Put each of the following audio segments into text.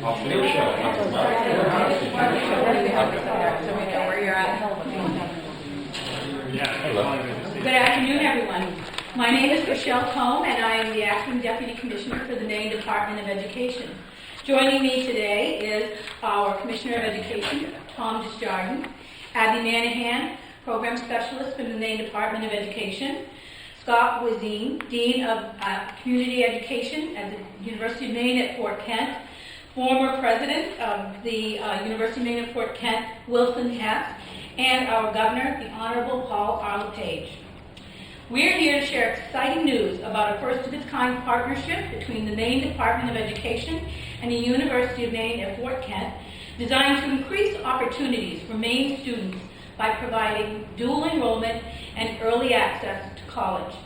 I'll still show. So we know where you're at. Good afternoon, everyone. My name is Rochelle Combe, and I am the Acting Deputy Commissioner for the Maine Department of Education. Joining me today is our Commissioner of Education, Tom Desjardins, Abby Manahan, Program Specialist for the Maine Department of Education, Scott Wazine, Dean of Community Education at the University of Maine at Fort Kent, former President of the University of Maine at Fort Kent, Wilson Hess, and our Governor, the Honorable Paul R. LePage. We're here to share exciting news about a first-of-its-kind partnership between the Maine Department of Education and the University of Maine at Fort Kent, designed to increase opportunities for Maine students by providing dual enrollment and early access to college.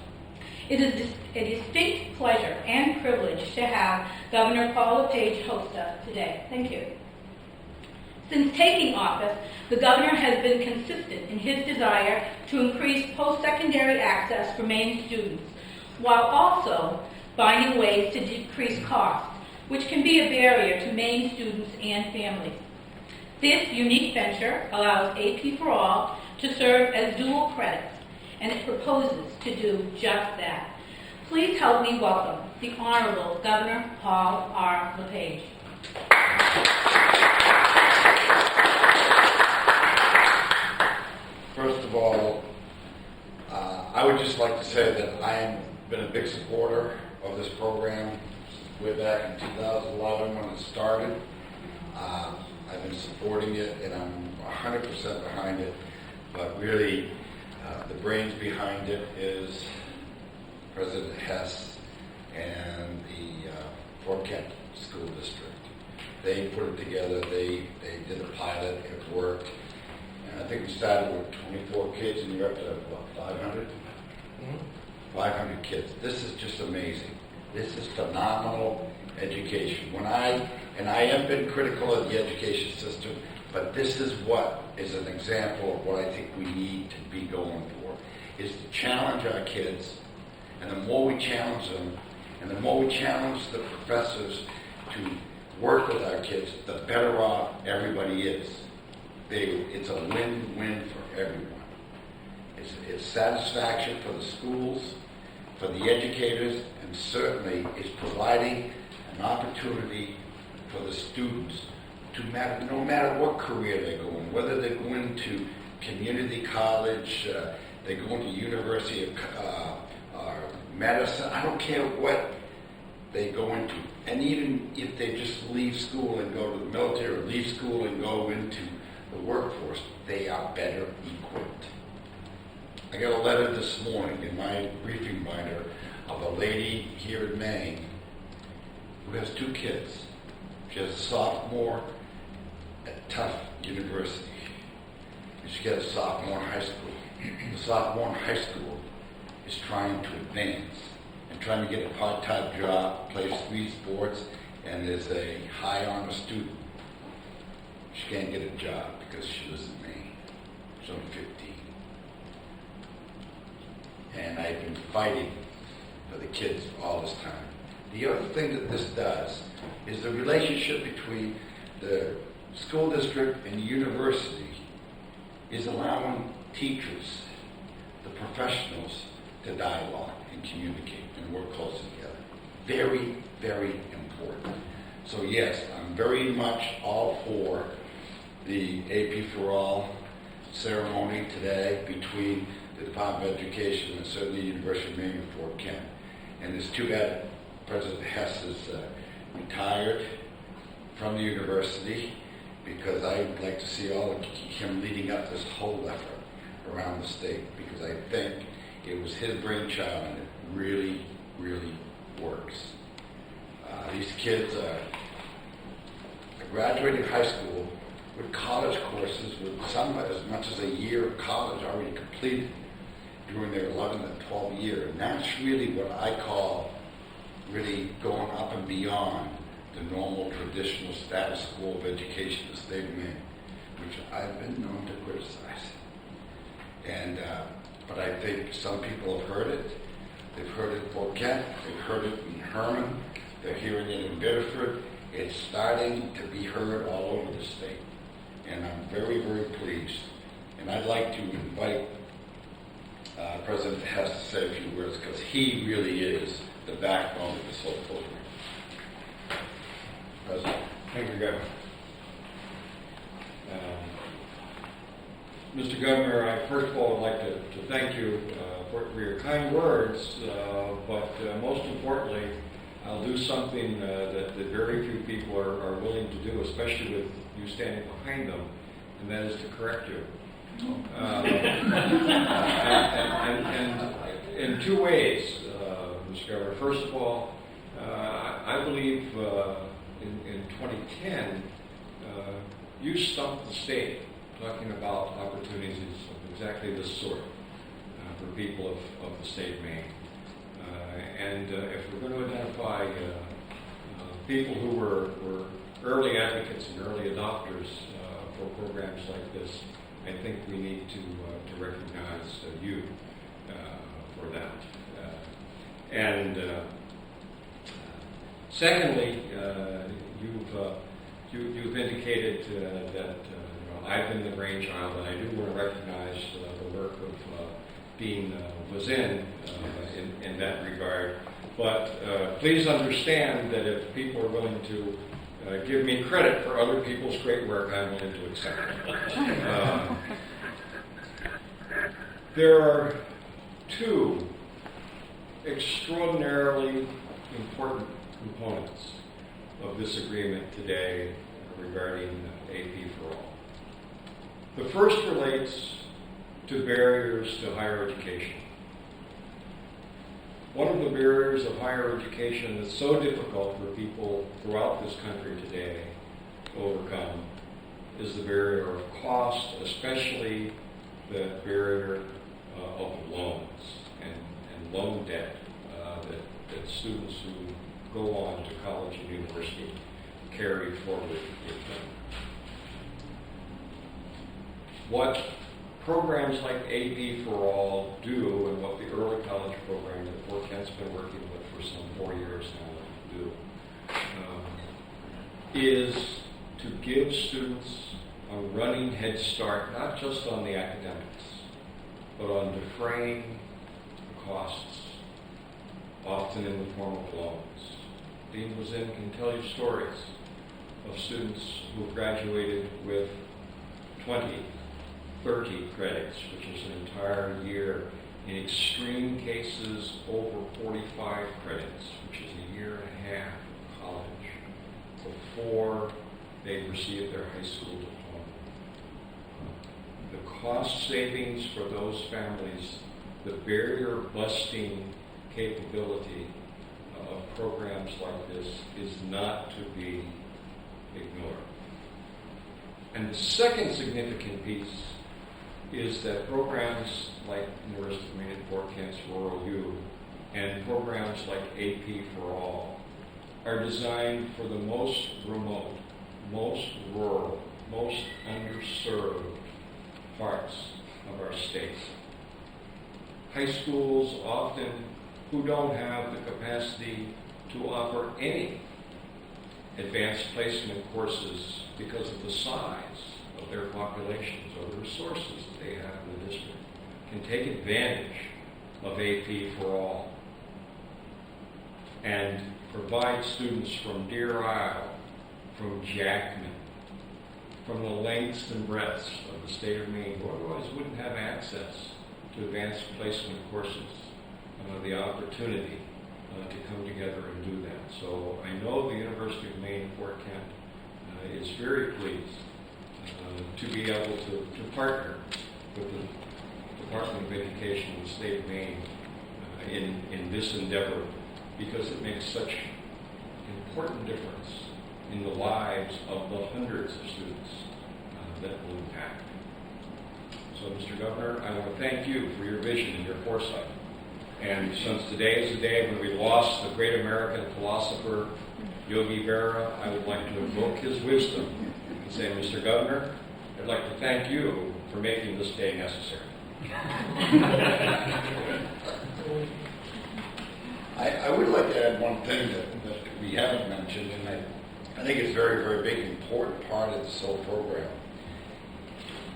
It is a distinct pleasure and privilege to have Governor Paul LePage host us today. Thank you. Since taking office, the Governor has been consistent in his desire to increase post-secondary access for Maine students, while also finding ways to decrease costs, which can be a barrier to Maine students and families. This unique venture allows AP4ALL to serve as dual credits, and it proposes to do just that. Please help me welcome the Honorable Governor Paul R. LePage. First of all, I would just like to say that I have been a big supporter of this program way back in 2011 when it started. I've been supporting it, and I'm 100% behind it. But really, the brains behind it is President Hess and the Fort Kent School District. They put it together. They did a pilot. It worked. And I think we started with 24 kids, and you're up to, what, 500? 500 kids. This is just amazing. This is phenomenal education. And I have been critical of the education system, but this is what is an example of what I think we need to be going for, is to challenge our kids, and the more we challenge them, and the more we challenge the professors to work with our kids, the better off everybody is. It's a win-win for everyone. It's satisfaction for the schools, for the educators, and certainly it's providing an opportunity for the students to no matter what career they go in, whether they're going to community college, they go into University of medicine, I don't care what they go into. And even if they just leave school and go to the military, or leave school and go into the workforce, they are better equipped. I got a letter this morning in my briefing binder of a lady here in Maine who has 2 kids. She has a sophomore at Tufts University, and she got a sophomore in high school. The sophomore in high school is trying to advance and trying to get a part-time job, plays 3 sports, and is a high honor student. She can't get a job because she lives in Maine. She's only 15. And I've been fighting for the kids all this time. The other thing that this does is the relationship between the school district and the university is allowing teachers, the professionals, to dialogue and communicate and work closely together. Very, very important. So yes, I'm very much all for the AP4ALL ceremony today between the Department of Education and certainly the University of Maine and Fort Kent. And it's too bad President Hess is retired from the university, because I'd like to see all of him leading up this whole effort around the state, because I think it was his brainchild and it really, really works. These kids are graduating high school with college courses, with some as much as a year of college already completed during their 11th and 12th year. And that's really what I call really going up and beyond the normal traditional status quo of education in the state of Maine, which I've been known to criticize. And but I think some people have heard it. They've heard it in Fort Kent, they've heard it in Herman, they're hearing it in Biddeford, It's starting to be heard all over the state, and I'm very, very pleased. And I'd like to invite President Hess to say a few words, because he really is the backbone of this whole program. President. Thank you, Governor. Mr. Governor, I first of all would like to thank you for your kind words, but most importantly, I'll do something that very few people are willing to do, especially with you standing behind them, and that is to correct you. And in two ways, Mr. Governor. First of all, I believe in 2010, you stumped the state talking about opportunities of exactly this sort for people of the state of Maine. And if we're going to identify people who were early advocates and early adopters for programs like this, I think we need to recognize you for that. Secondly, you've indicated that I've been the brainchild, and I do want to recognize the work of Dean Wazin in that regard. But please understand that if people are willing to give me credit for other people's great work, I'm willing to accept it. There are two extraordinarily important components of this agreement today regarding AP4ALL. The first relates to barriers to higher education. One of the barriers of higher education that's so difficult for people throughout this country today to overcome is the barrier of cost, especially the barrier of loans and loan debt that students who go on to college and university carry forward with them. What programs like AP4ALL do, and what the early college program that Fort Kent's been working with for some 4 years now do, is to give students a running head start, not just on the academics, but on defraying the costs, often in the form of loans. Dean Wazin can tell you stories of students who have graduated with 20, 30 credits, which is an entire year, in extreme cases over 45 credits, which is a year and a half of college before they receive their high school diploma. The cost savings for those families, the barrier busting capability of programs like this is not to be ignored. And the second significant piece is that programs like University of Maine Fort Kent's Rural U and programs like AP4ALL are designed for the most remote, most rural, most underserved parts of our state. High schools often who don't have the capacity to offer any advanced placement courses because of the size of their populations or the resources that they have in the district can take advantage of AP4ALL and provide students from Deer Isle, from Jackman, from the lengths and breadths of the state of Maine who otherwise wouldn't have access to advanced placement courses, the opportunity to come together and do that. So I know the University of Maine Fort Kent is very pleased to be able to partner with the Department of Education in the state of Maine in this endeavor, because it makes such an important difference in the lives of the hundreds of students that will impact. So, Mr. Governor, I want to thank you for your vision and your foresight. And since today is the day when we lost the great American philosopher, Yogi Berra, I would like to invoke his wisdom and say, Mr. Governor, I'd like to thank you for making this day necessary. I would like to add one thing that we haven't mentioned, and I think it's a very, very big, important part of this whole program.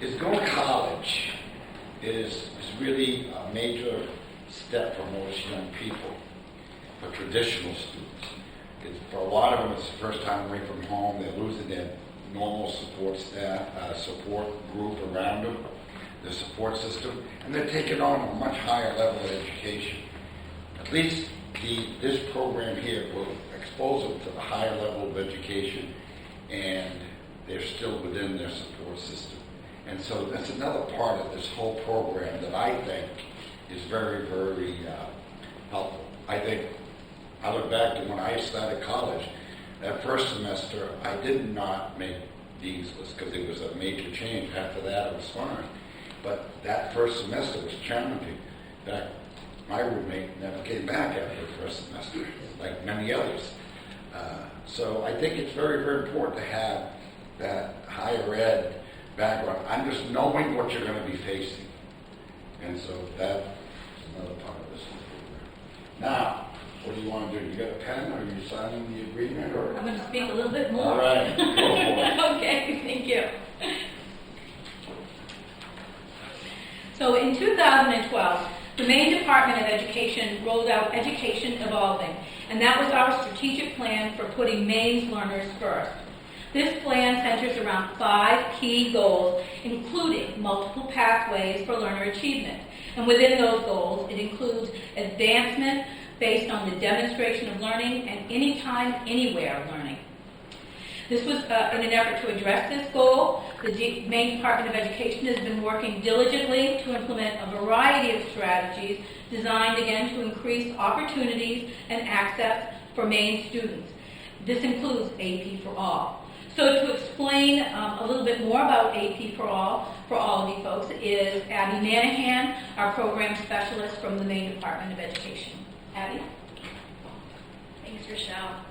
Is going to college is really a major step for most young people, for traditional students. For a lot of them, it's the first time away from home. They're losing their normal support staff, support group around them, their support system, and they're taking on a much higher level of education. At least this program here will expose them to the higher level of education, and they're still within their support system. And so that's another part of this whole program that I think is very, very helpful. I think I look back to when I started college, that first semester I did not make these lists because it was a major change. After that it was fine. But that first semester was challenging. In fact, my roommate never came back after the first semester, like many others. So I think it's very, very important to have that higher ed background. I'm just knowing what you're going to be facing. And so that's another part of this program. Now, what do you want to do? You got a pen? Are you signing the agreement? Or? I'm going to speak a little bit more. All right, go for it. Okay, thank you. So in 2012, the Maine Department of Education rolled out Education Evolving, and that was our strategic plan for putting Maine's learners first. This plan centers around 5 key goals, including multiple pathways for learner achievement. And within those goals, it includes advancement based on the demonstration of learning and anytime, anywhere learning. This was in an effort to address this goal. The Maine Department of Education has been working diligently to implement a variety of strategies designed, again, to increase opportunities and access for Maine students. This includes AP4ALL. So to explain a little bit more about AP4ALL for all of you folks is Abby Manahan, our program specialist from the Maine Department of Education. Abby? Thanks, Rochelle.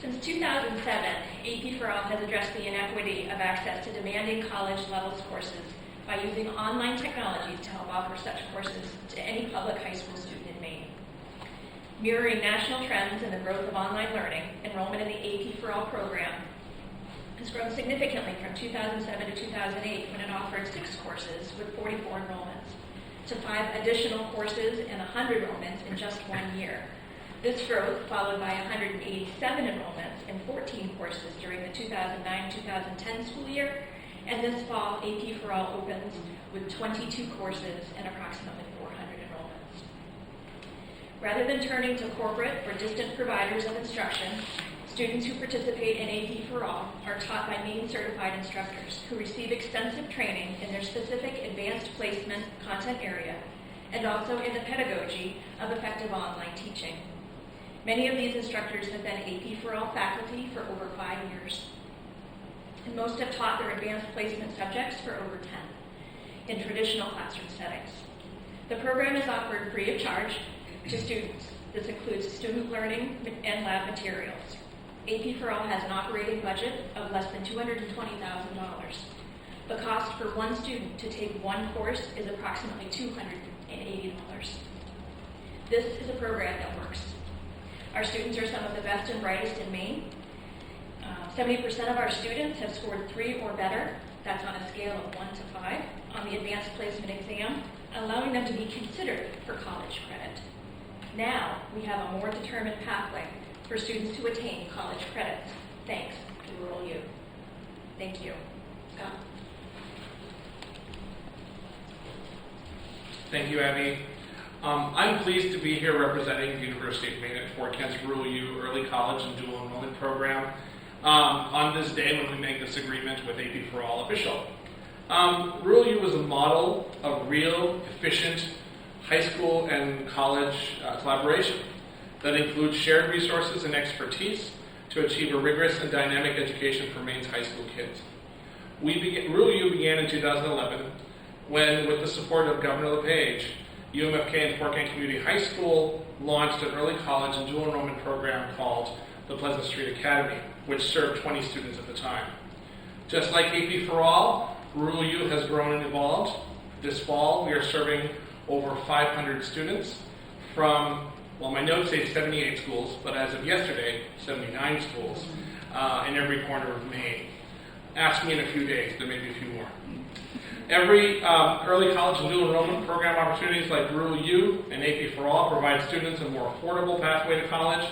Since 2007, AP4ALL has addressed the inequity of access to demanding college levels courses by using online technologies to help offer such courses to any public high school student in Maine. Mirroring national trends in the growth of online learning, enrollment in the AP4ALL program has grown significantly from 2007 to 2008 when it offered 6 courses with 44 enrollments to 5 additional courses and 100 enrollments in just 1 year. This growth followed by 187 enrollments in 14 courses during the 2009-2010 school year, and this fall AP4ALL opens with 22 courses and approximately 400 enrollments. Rather than turning to corporate or distant providers of instruction, students who participate in AP4ALL are taught by Maine certified instructors who receive extensive training in their specific advanced placement content area and also in the pedagogy of effective online teaching. Many of these instructors have been AP4ALL faculty for over 5 years, and most have taught their advanced placement subjects for over 10 in traditional classroom settings. The program is offered free of charge to students. This includes student learning and lab materials. AP4ALL has an operating budget of less than $220,000. The cost for one student to take one course is approximately $280. This is a program that works. Our students are some of the best and brightest in Maine. 70% of our students have scored 3 or better. That's on a scale of 1 to 5 on the advanced placement exam, allowing them to be considered for college credit. Now we have a more determined pathway for students to attain college credits, thanks to Rural U. Thank you. Scott? Thank you, Abby. I'm pleased to be here representing the University of Maine at Fort Kent's Rural U Early College and Dual Enrollment Program on this day when we make this agreement with AP4ALL official. Rural U is a model of real, efficient high school and college collaboration that includes shared resources and expertise to achieve a rigorous and dynamic education for Maine's high school kids. Rural U began in 2011 when, with the support of Governor LePage, UMFK and Fort Kent Community High School launched an early college and dual enrollment program called the Pleasant Street Academy, which served 20 students at the time. Just like AP4ALL, Rural U has grown and evolved. This fall, we are serving over 500 students from, well, my notes say 78 schools, but as of yesterday, 79 schools in every corner of Maine. Ask me in a few days, there may be a few more. Every early college and dual enrollment program opportunities like Rural U and AP4ALL provide students a more affordable pathway to college.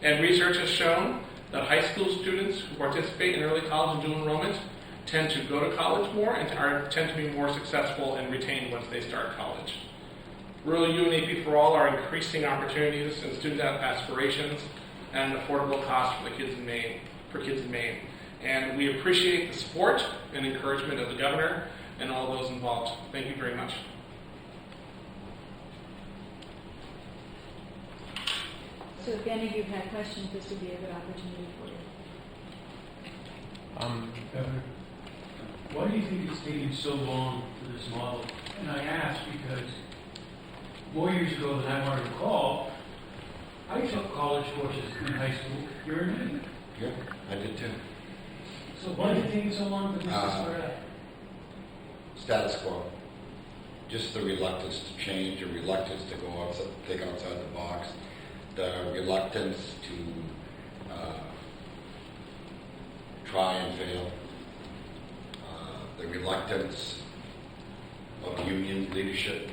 And research has shown that high school students who participate in early college and dual enrollment tend to go to college more and tend to be more successful and retained once they start college. Rural U and AP4ALL are increasing opportunities and student aspirations at an affordable cost for kids in Maine. And we appreciate the support and encouragement of the governor and all those involved. Thank you very much. So if any of you have questions, this would be a good opportunity for you. Governor, why do you think it's taking so long for this model? And I ask because more years ago than I want to recall, I took college courses in high school here in Maine. Yep, I did too. So why did it take so long for this to start out? Status quo. Just the reluctance to change, the reluctance to go outside, think outside the box, the reluctance to try and fail, the reluctance of union leadership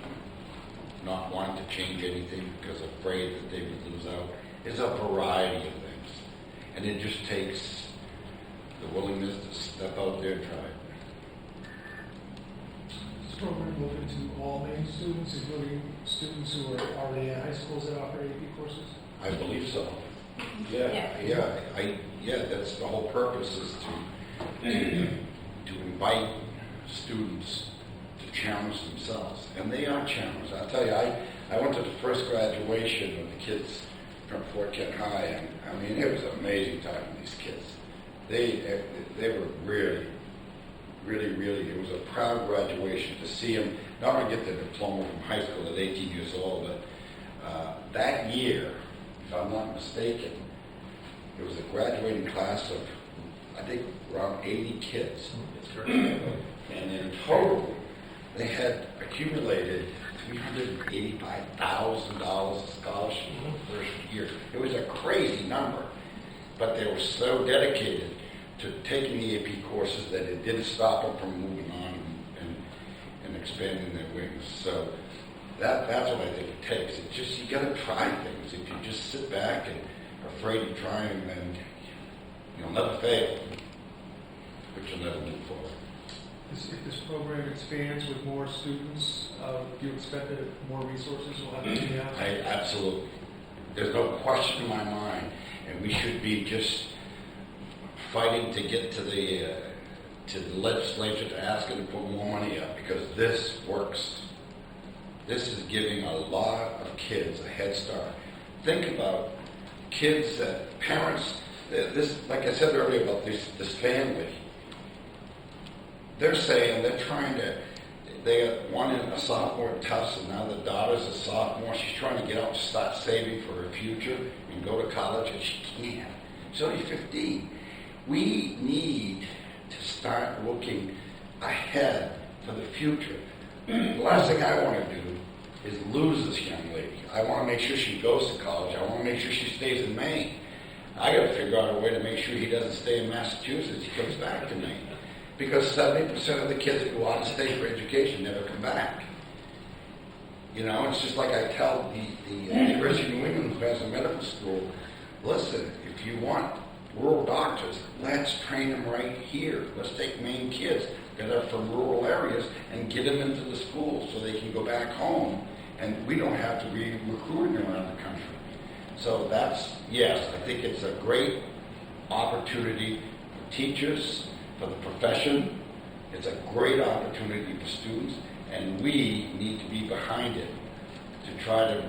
not wanting to change anything because afraid that they would lose out. It's a variety of things. And it just takes the willingness to step out there and try it. This program open to all Maine students, including students who are already in high schools that offer AP courses? I believe so. Yeah. Yeah, that's the whole purpose, is to invite students to challenge themselves. And they are challenged. I'll tell you, I went to the first graduation of the kids from Fort Kent High, and I mean, it was an amazing time with these kids. They were really, it was a proud graduation to see them not only get their diploma from high school at 18 years old, but that year, if I'm not mistaken, it was a graduating class of, I think, around 80 kids. And in total, they had accumulated $385,000 of scholarship in the first year. It was a crazy number, but they were so dedicated to taking the AP courses that it didn't stop them from moving on and expanding their wings. So that's what I think it takes. It's just, you gotta try things. If you just sit back and are afraid of trying, then you'll never fail, but you'll never move forward. If this program expands with more students, do you expect that more resources will have to be out? Absolutely. There's no question in my mind, and we should be just fighting to get to the legislature to ask them to put more money up, because this works. This is giving a lot of kids a head start. Think about kids that parents, this, like I said earlier about this family, they're saying they're trying to, they got one in a sophomore at Tufts, and now the daughter's a sophomore. She's trying to get out and start saving for her future and go to college, and she can't. She's only 15. We need to start looking ahead for the future. The last thing I want to do is lose this young lady. I want to make sure she goes to college. I want to make sure she stays in Maine. I got to figure out a way to make sure he doesn't stay in Massachusetts. He comes back to Maine. Because 70% of the kids that go out of state for education never come back. You know, it's just like I tell the University of New England, who has a medical school, listen, if you want rural doctors, let's train them right here. Let's take Maine kids that are from rural areas and get them into the schools so they can go back home, and we don't have to be recruiting around the country. So that's, yes, I think it's a great opportunity for teachers, for the profession. It's a great opportunity for students, and we need to be behind it to try to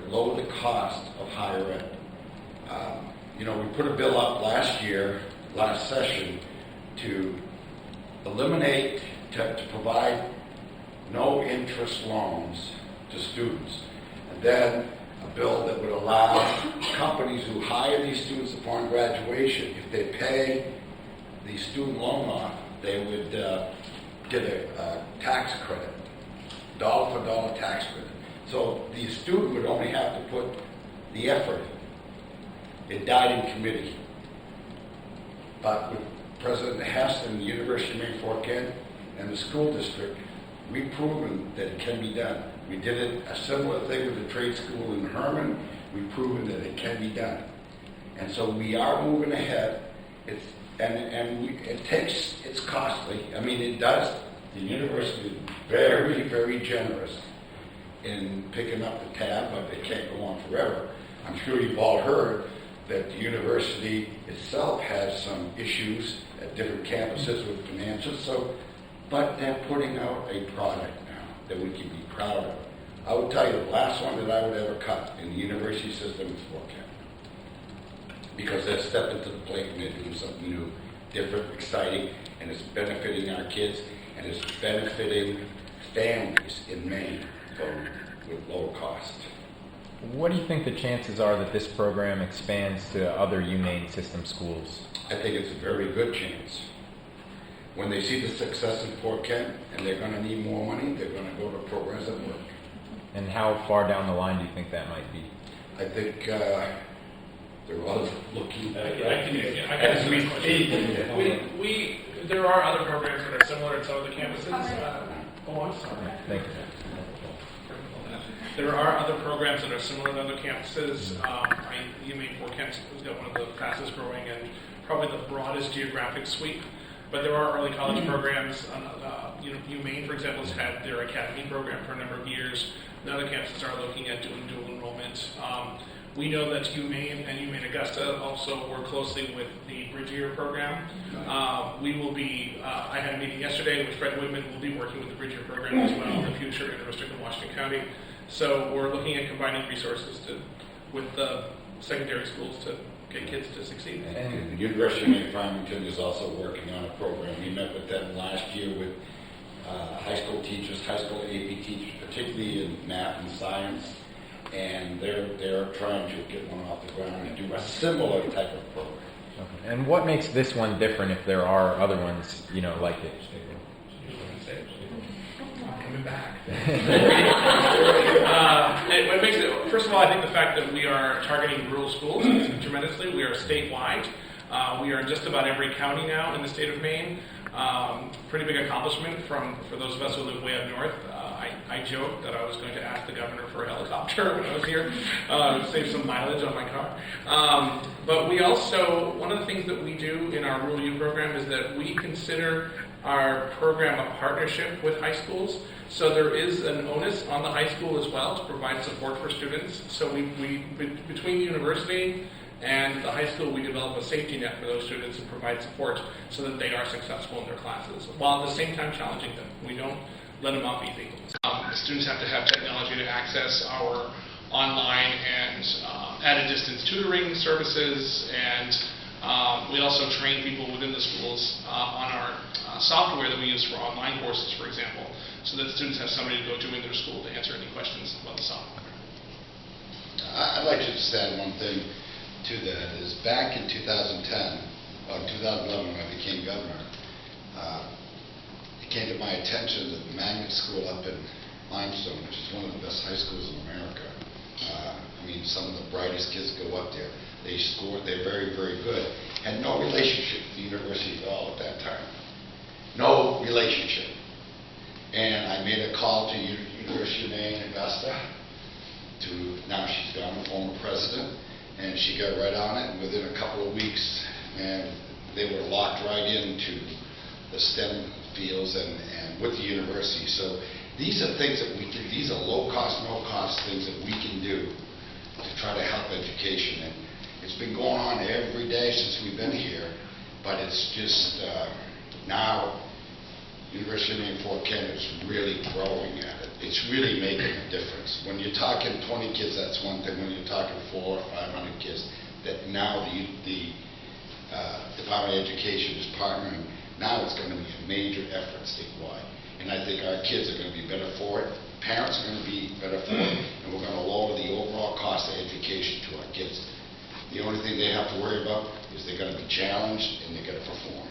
lower the cost of higher ed. You know, we put a bill up last session, to eliminate, to provide no interest loans to students. And then a bill that would allow companies who hire these students upon graduation, if they pay the student loan off, they would get a tax credit, dollar for dollar tax credit. So the student would only have to put the effort in. It died in committee. But with President Hess and the University of Maine Fort Kent and the school district, we've proven that it can be done. We did it, a similar thing with the trade school in Herman. We've proven that it can be done. And so we are moving ahead. It's costly. I mean, it does. The university is very, very generous in picking up the tab, but they can't go on forever. I'm sure you've all heard that the university itself has some issues at different campuses with financials, but they're putting out a product now that we can be proud of. I would tell you, the last one that I would ever cut in the university system is Fort Kent, because they're stepping to the plate and they're doing something new, different, exciting, and it's benefiting our kids, and it's benefiting families in Maine with lower cost. What do you think the chances are that this program expands to other UMaine system schools? I think it's a very good chance. When they see the success in Fort Kent and they're going to need more money, they're going to go to programs that work. And how far down the line do you think that might be? I think they're all looking at I as can we speak. speak. There are other programs that are similar at some of the campuses. I'm sorry. Thank you. There are other programs that are similar at other campuses. UMaine Fort Kent has got one of the fastest growing and probably the broadest geographic sweep. But there are early college programs. UMaine, for example, has had their academy program for a number of years. And other campuses are looking at doing dual enrollment. We know that UMaine and UMaine Augusta also work closely with the Bridge-Year program. We will be, I had a meeting yesterday with Fred Woodman. We'll be working with the Bridge-Year program as well in the future in the District of Washington County. So we're looking at combining resources with the secondary schools to get kids to succeed. And the University of Maine Farmington is also working on a program. We met with them last year with high school teachers, high school AP teachers, particularly in math and science, and they're trying to get one off the ground and do a similar type of program. Okay. And what makes this one different if there are other ones, like it? I'm coming back. What makes it, first of all, I think the fact that we are targeting rural schools tremendously. We are statewide. We are in just about every county now in the state of Maine. Pretty big accomplishment for those of us who live way up north. I joked that I was going to ask the governor for a helicopter when I was here, save some mileage on my car. But we also, one of the things that we do in our Rural U program is that we consider our program a partnership with high schools. So there is an onus on the high school as well to provide support for students. So we between the university and the high school, we develop a safety net for those students and provide support so that they are successful in their classes, while at the same time challenging them. We don't let them off easy. The students have to have technology to access our online and at-a-distance tutoring services, and we also train people within the schools on our software that we use for online courses, for example, so that students have somebody to go to in their school to answer any questions about the software. I'd like to just add one thing to that. Is back in 2010, or 2011 when I became governor, it came to my attention that the magnet school up in Limestone, which is one of the best high schools in America, some of the brightest kids go up there. They scored, they're very, very good. Had no relationship with the university at all at that time. No relationship. And I made a call to University of Maine, Augusta, now she's gone, the former president, and she got right on it, and within a couple of weeks, man, they were locked right into the STEM fields and with the university. So these are things that we can, these are low cost, no cost things that we can do to try to help education. And it's been going on every day since we've been here, but it's just now University of Maine Fort Kent is really growing at it. It's really making a difference. When you're talking 20 kids, that's one thing. When you're talking 400 or 500 kids, that now the Department of Education is partnering. Now it's going to be a major effort statewide. And I think our kids are going to be better for it. Parents are going to be better for it. And we're going to lower the overall cost of education to our kids. The only thing they have to worry about is they're going to be challenged and they're going to perform.